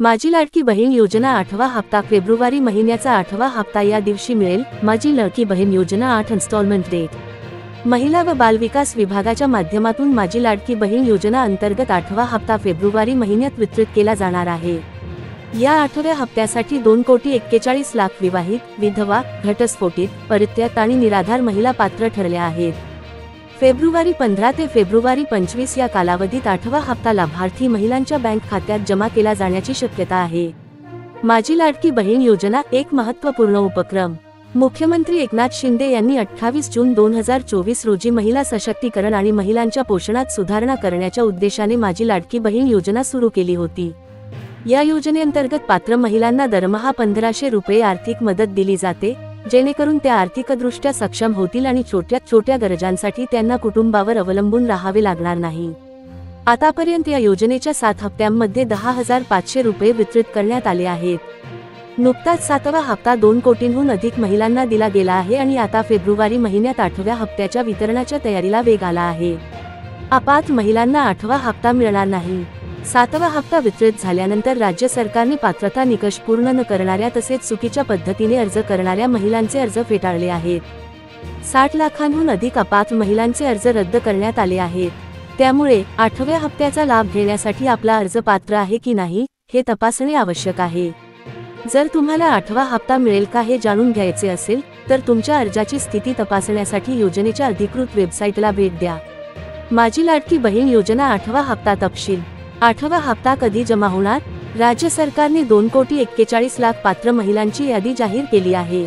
माझी लाडकी बहीण योजना 8वा हप्ता फेब्रुवारी महिन्याचा 8वा हप्ता या दिवशी मिळेल। माझी लाडकी बहीण योजना 8 इन्स्टॉलमेंट डेट। महिला व बालविकास विभागाच्या माध्यमातून माझी लाडकी बहीण योजना अंतर्गत 8वा हप्ता फेब्रुवारी महिन्यात वितरित केला जाणार आहे। या 8व्या हप्त्यासाठी 2,41,00,000 विवाहित, विधवा, घटस्फोटित, परित्यक्त आणि निराधार महिला पात्र ठरल्या आहेत। फेब्रुवारी 15 ते फेब्रुवारी 25 या कालावधीत 8वा हप्ता लाभार्थी महिलांच्या बँक खात्यात जमा केला जाण्याची शक्यता आहे। माझी लाडकी बहीण योजना एक महत्त्वपूर्ण उपक्रम। मुख्यमंत्री एकनाथ शिंदे यांनी 28 जून 2024 रोजी महिला सशक्तीकरण आणि महिलांच्या पोषणात सुधारणा करण्याच्या उद्देशाने माझी लाडकी बहीण योजना सुरू केली होती। या योजनेअंतर्गत पात्र महिलांना दरमहा 1,500 रुपये आर्थिक मदत दिली जाते, जेणेकरून त्या आर्थिकदृष्ट्या सक्षम होतील आणि छोट्या गरजांसाठी त्यांना कुटुंबावर अवलंबून राहावे लागणार नाही। आतापर्यंत या योजनेच्या 7 हप्त्यांमध्ये 10,500 रुपये वितरित करण्यात आले आहेत। नुकताच 7वा हप्ता 2 कोटींहून अधिक महिलांना दिला गेला आहे आणि आता फेब्रुवारी महिन्यात 8व्या हप्त्याच्या वितरणाच्या तयारीला वेग आला आहे। अपात्र महिलांना 8वा हप्ता मिळणार नाही। 7वा हप्ता वितरित झाल्यानंतर राज्य सरकारने पात्रता निकष पूर्ण न करणाऱ्या तसेच चुकीच्या पद्धतीने अर्ज करणाऱ्या महिलांचे अर्ज फेटाळले आहेत। 60 लाखांहून अधिक अपात्र महिलांचे अर्ज रद्द करण्यात आले आहेत। त्यामुळे 8व्या हप्त्याचा लाभ घेण्यासाठी आपला अर्ज पात्र आहे की नाही हे तपासणे आवश्यक आहे। जर तुम्हाला 8वा हप्ता मिळेल का हे जाणून घ्यायचे असेल तर तुमच्या अर्जाची स्थिती तपासण्यासाठी योजनेच्या अधिकृत वेबसाईटला भेट द्या। माझी लाडकी बहीण योजना 8वा हप्ता तपशील। 8वा हप्ता कधी जमा होणार? राज्य सरकारने 2,41,00,000 पात्र महिलांची यादी जाहीर केली आहे।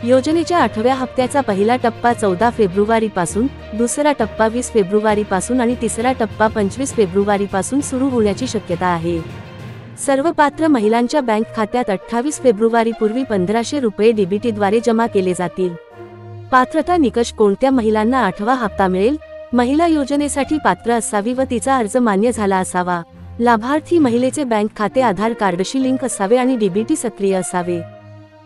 योजनेच्या 8व्या हप्त्याचा पहिला टप्पा 14 फेब्रुवारीपासून, दुसरा टप्पा 20 फेब्रुवारीपासून आणि तिसरा टप्पा 25 फेब्रुवारीपासून सुरू होण्याची शक्यता आहे। सर्व पात्र महिलांच्या बँक खात्यात 28 फेब्रुवारीपूर्वी 1,500 रुपये डीबीटीद्वारे जमा केले जातील। पात्रता निकष कोणत्या महिलांना 8वा हप्ता मिळेल? महिला योजनेसाठी पात्र असावी व तिचा अर्ज मान्य झाला असावा। लाभार्थी महिलेचे बँक खाते आधार कार्डशी लिंक असावे आणि डीबीटी सक्रिय असावे।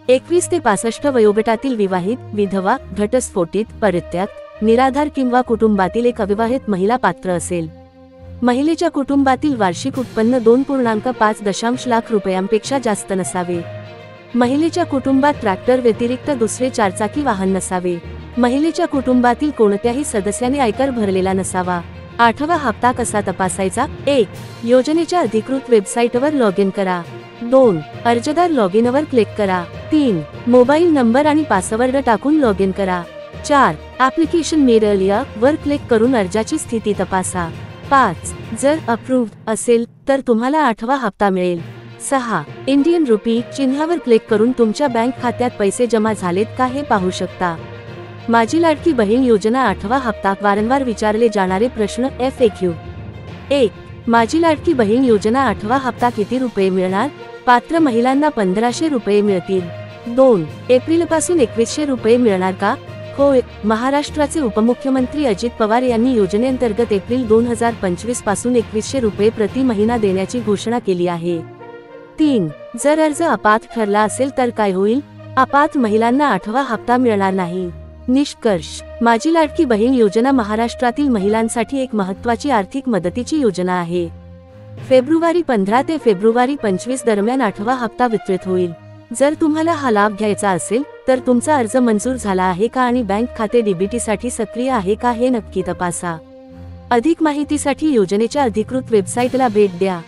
21 ते 65 वयोगटातील विवाहित, विधवा, घटस्फोटित, परित्यक्त, निराधार किंवा कुटुंबातील एक अविवाहित महिला पात्र असेल। महिलेच्या कुटुंबातील वार्षिक उत्पन्न 2.5 लाख रुपयांपेक्षा जास्त नसावे। महिलेच्या कुटुंबात ट्रॅक्टर व्यतिरिक्त दुसरे 4 चाकी वाहन नसावे। महिलेच्या कुटुंबातील कोणत्याही सदस्याने आयकर भरलेला नसावा। 8वा हप्ता कसा तपासायचा? 1. योजनेच्या अधिकृत वेबसाईटवर लॉग इन करा। 2. अर्जदार लॉग इनवर क्लिक करा। 3. मोबाईल नंबर आणि पासवर्ड टाकून लॉग इन करा। 4. ॲप्लिकेशन मेड अर्लियर वर क्लिक करून अर्जाची स्थिती तपासा। 5. जर अप्रूव्ड असेल तर तुम्हाला 8वा हप्ता मिळेल। 6. इंडियन रुपी चिन्हावर क्लिक करून तुमच्या बँक खात्यात पैसे जमा झालेत का हे पाहू शकता। माझी लाडकी बहीण योजना 8वा हप्ता वारंवार विचारले जाणारे प्रश्न FAQ। 1. माझी लाडकी बहीण योजना 8वा हप्ता किती रुपये मिळणार? पात्र महिलांना 1,500 रुपये मिळतील। 2. एप्रिलपासून 2,100 रुपये मिळणार का? होय, महाराष्ट्राचे उपमुख्यमंत्री अजित पवार यांनी योजनेअंतर्गत एप्रिल 2025 पासून 2,100 रुपये प्रति महिना देण्याची घोषणा केली आहे। 3. जर अर्ज अपात्र ठरला असेल तर काय होईल? अपात्र महिलांना 8वा हप्ता मिळणार नाही। निष्कर्ष: माझी लाडकी बहीण योजना महाराष्ट्रातील महिलांसाठी एक महत्त्वाची आर्थिक मदतीची योजना आहे। फेब्रुवारी 15 ते फेब्रुवारी 25 दरम्यान 8वा हप्ता वितरित होईल। जर तुम्हाला हा लाभ घ्यायचा असेल तर तुमचा अर्ज मंजूर झाला आहे का आणि बँक खाते डीबीटीसाठी सक्रिय आहे का हे नक्की तपासा। अधिक माहितीसाठी योजनेच्या अधिकृत वेबसाईटला भेट द्या।